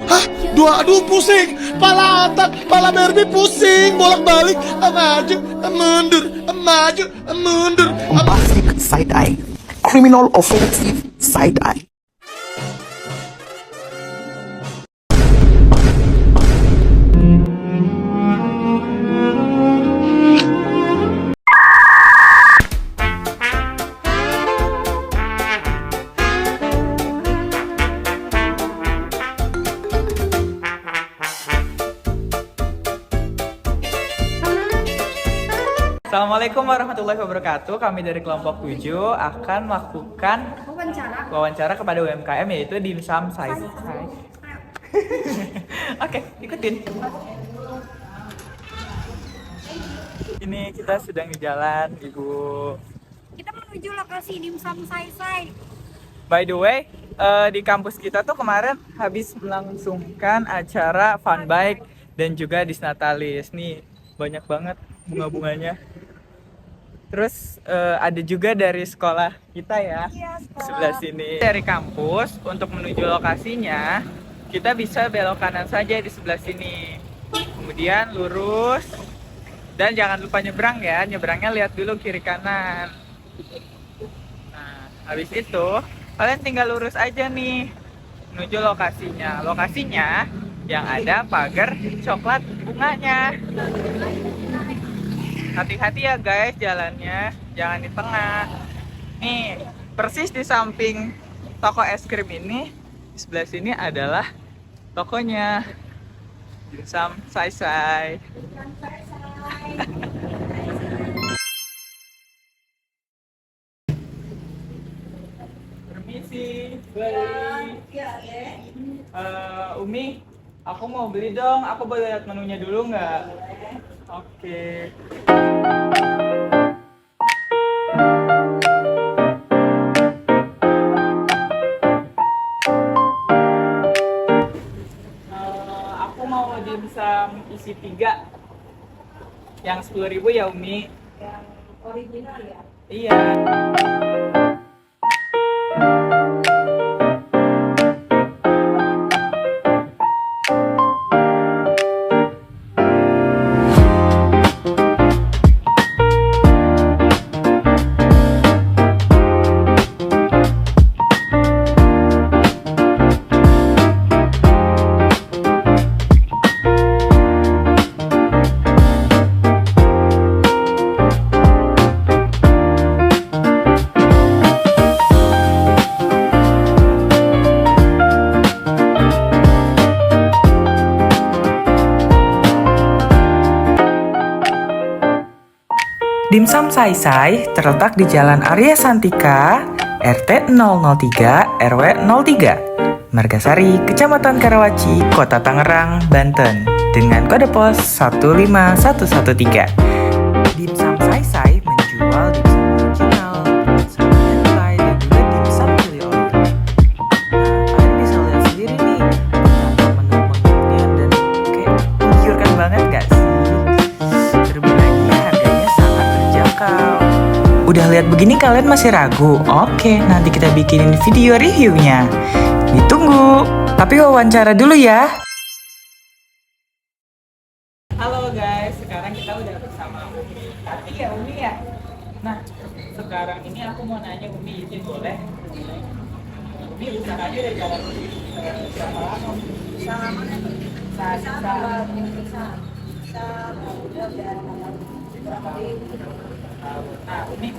Hah? Aduh pusing. Pala otak, pala Barbie pusing. Bolak-balik. Maju, mundur. Maju, mundur. Bombastic side eye. Criminal offensive side eye. Assalamualaikum warahmatullahi wabarakatuh. Kami dari kelompok 7 akan melakukan wawancara kepada UMKM yaitu Dimsum Sai. Oke, ikutin. Ini kita sedang di jalan, Ibu. Kita menuju lokasi Dimsum Sai. By the way, di kampus kita tuh kemarin habis melangsungkan acara fun bike dan juga disnatalis. Nih, banyak banget bunga-bunganya. Terus ada juga dari sekolah kita ya, sebelah sini. Dari kampus untuk menuju lokasinya, kita bisa belok kanan saja di sebelah sini. Kemudian lurus dan jangan lupa nyebrang ya. Nyebrangnya lihat dulu kiri kanan. Nah, habis itu kalian tinggal lurus aja nih menuju lokasinya. Lokasinya yang ada pagar coklat bunganya. Hati-hati ya guys jalannya, jangan di tengah. Nih, persis di samping toko es krim ini, di sebelah sini adalah tokonya Dimsum Sai. Permisi, beli. Umi, aku mau beli dong. Aku boleh lihat menunya dulu nggak? Oke. Aku mau dimsum isi 3 yang 10.000 ya Umi. Yang original ya. Iya. Dimsum Sai terletak di Jalan Arya Santika, RT 003, RW 03, Margasari, Kecamatan Karawaci, Kota Tangerang, Banten, dengan kode pos 15113. Dimsum Sai menjual dimsum original, dimsum hentai, dan juga dimsum chili oil. Nah, kalian bisa lihat sendiri nih, betapa menu-menunya dan kayak menggiurkan banget gak sih? Terlebih lagi harganya sangat terjangkau. Udah lihat begini kalian masih ragu? Oke, nanti kita bikinin video reviewnya. Ditunggu. Tapi wawancara dulu ya. Halo guys, sekarang kita udah bersama Umi. Tapi ya Umi ya. Nah, sekarang ini aku mau nanya Umi, izin boleh? Umi usahanya dari jalan berapa lama? Bisa mana tuh? Nah, Umi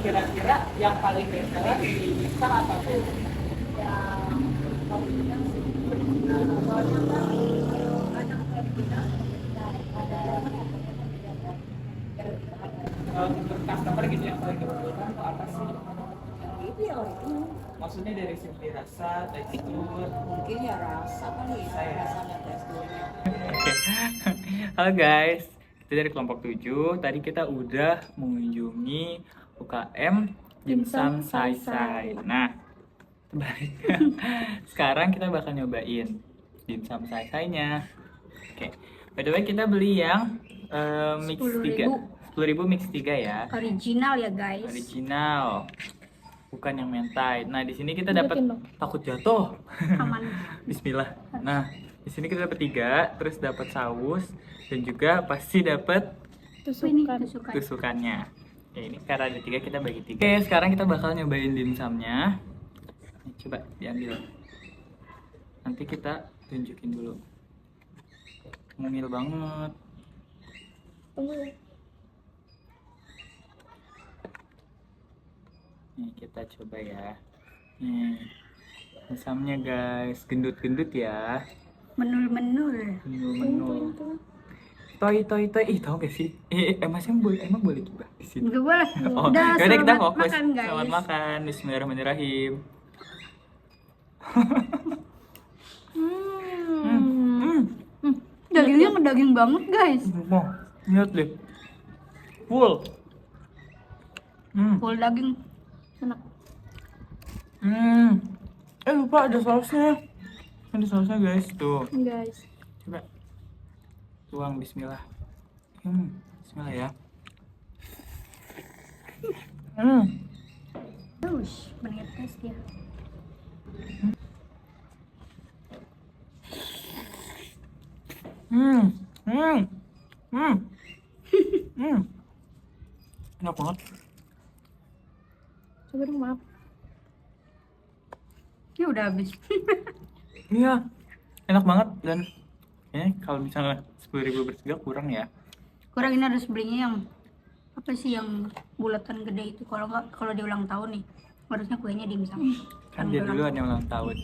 kira-kira yang paling bestseller di Dimsum apa tuh? Untuk customer gitu yang paling dibutuhkan tuh apa sih? Itu ya itu. Maksudnya dari segi rasa, tekstur. Mungkin ya rasa kali ya. Rasa dan teksturnya. Oke. Halo guys, kita dari kelompok 7. Tadi kita udah mengunjungi UKM Dimsum Sai. Nah, sebaliknya sekarang kita bakal nyobain Dimsum Sai-nya. Oke. By the way kita beli yang mix 3. 10.000 mix 3 ya. Original ya guys. Original. bukan yang mentai. Nah, di sini kita dapat takut jatuh. Aman. Bismillah. Nah, di sini kita dapat 3, terus dapat saus dan juga pasti dapat Ini tusukan. tusukannya. Ya, ini karena ada 3 kita bagi 3. Oke, sekarang kita bakal nyobain dimsumnya. Nih, coba diambil. Nanti kita tunjukin dulu. Mungil banget. Nih, kita coba ya. Nih, dimsumnya guys, gendut-gendut ya. Menul-menul. Menu-menu. Toy. Ih, tau gak sih? Emang boleh gibah di sini? Enggak boleh. Oh, Udah, yaudah kita selamat fokus. makan, guys. Selamat makan. Bismillahirrahmanirrahim. Dagingnya ngedaging banget, guys. Wah, lihat deh. Full. Full daging. Enak. Lupa ada sausnya. Ada sausnya guys, tuh. Guys. Coba. Tuang bismillah. Bismillah ya. Terus, menetes dia. Enak banget. Coba dong, maaf. Ini udah habis. Iya, enak banget dan kalau misalnya 10.000 bertiga kurang ya. Kurang, ini harus belinya yang apa sih, yang bulatan gede itu. Kalau nggak, kalau di ulang tahun nih, harusnya kuenya dimsum. Kan dia dulu ada ulang tahun.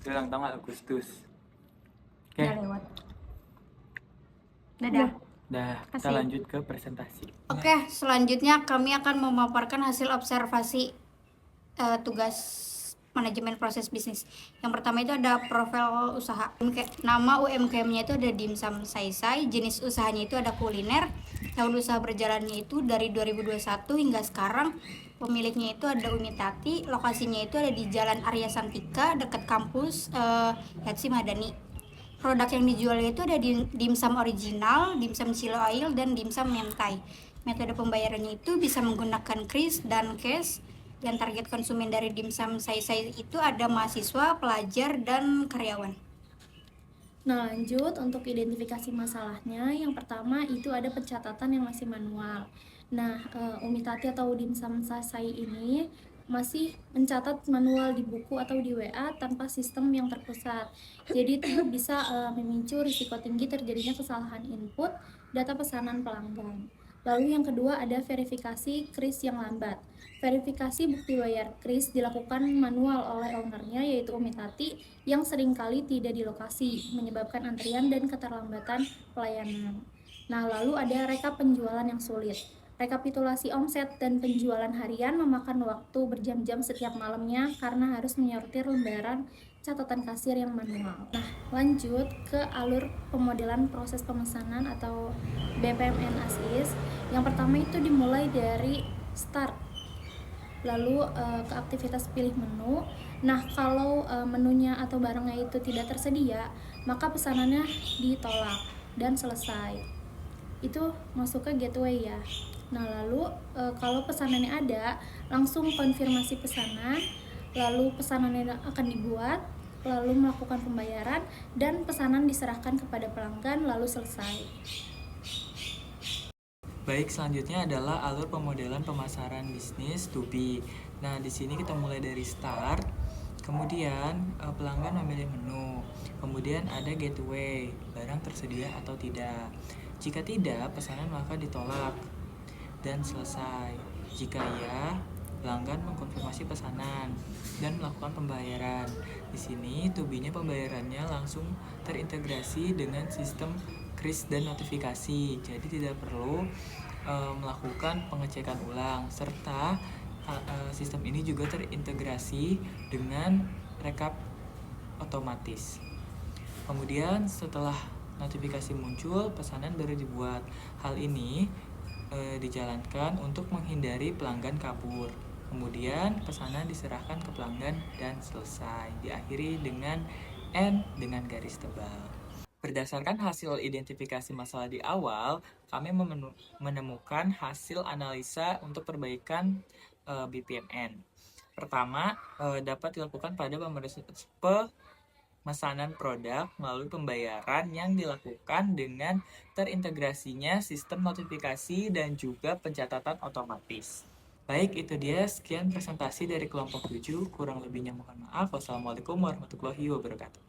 Dia ulang tahun Agustus. Oke, Udah lewat. Dadah. kita Kasih. lanjut ke presentasi. Oke, selanjutnya kami akan memaparkan hasil observasi tugas manajemen proses bisnis. Yang pertama itu ada profil usaha. Nama UMKM-nya itu ada Dimsum Saisai, jenis usahanya itu ada kuliner. Tahun usaha berjalannya itu dari 2021 hingga sekarang. Pemiliknya itu ada Umitati, lokasinya itu ada di Jalan Arya Santika dekat kampus Hatsi Madani. Produk yang dijualnya itu ada dimsum original, dimsum chili oil, dan dimsum mentai. Metode pembayarannya itu bisa menggunakan kris dan cash. Dan target konsumen dari dimsum Saisai itu ada mahasiswa, pelajar, dan karyawan. Nah, lanjut untuk identifikasi masalahnya. Yang pertama itu ada pencatatan yang masih manual. Nah, Umitati atau Dimsum Saisai ini masih mencatat manual di buku atau di WA tanpa sistem yang terpusat. Jadi itu bisa memicu risiko tinggi terjadinya kesalahan input data pesanan pelanggan. Lalu yang kedua ada verifikasi kris yang lambat. Verifikasi bukti bayar kris dilakukan manual oleh ownernya yaitu Umitati yang seringkali tidak di lokasi, menyebabkan antrian dan keterlambatan pelayanan. Nah, lalu ada rekap penjualan yang sulit. Rekapitulasi omset dan penjualan harian memakan waktu berjam-jam setiap malamnya karena harus menyortir lembaran catatan kasir yang manual. Nah, lanjut ke alur pemodelan proses pemesanan atau BPMN ASIS. Yang pertama itu dimulai dari start, lalu ke aktivitas pilih menu. Nah, kalau menunya atau barangnya itu tidak tersedia, maka pesanannya ditolak dan selesai. Itu masuk ke gateway ya. Nah, lalu kalau pesanannya ada, langsung konfirmasi pesanan, lalu pesanannya akan dibuat, lalu melakukan pembayaran, dan pesanan diserahkan kepada pelanggan, lalu selesai. Baik, selanjutnya adalah alur pemodelan pemasaran bisnis to B. Nah, di sini kita mulai dari start, kemudian pelanggan memilih menu, kemudian ada gateway, barang tersedia atau tidak. Jika tidak, pesanan maka ditolak dan selesai. Jika ya, pelanggan mengkonfirmasi pesanan dan melakukan pembayaran. Di sini to B-nya pembayarannya langsung terintegrasi dengan sistem kris dan notifikasi. Jadi tidak perlu melakukan pengecekan ulang, serta sistem ini juga terintegrasi dengan rekap otomatis. Kemudian setelah notifikasi muncul, pesanan baru dibuat. Hal ini dijalankan untuk menghindari pelanggan kabur. Kemudian pesanan diserahkan ke pelanggan dan selesai. Diakhiri dengan N dengan garis tebal. Berdasarkan hasil identifikasi masalah di awal, kami menemukan hasil analisa untuk perbaikan BPMN. Pertama, dapat dilakukan pada pemesanan produk melalui pembayaran yang dilakukan dengan terintegrasinya sistem notifikasi dan juga pencatatan otomatis. Baik, itu dia sekian presentasi dari kelompok 7. Kurang lebihnya mohon maaf. Wassalamualaikum warahmatullahi wabarakatuh.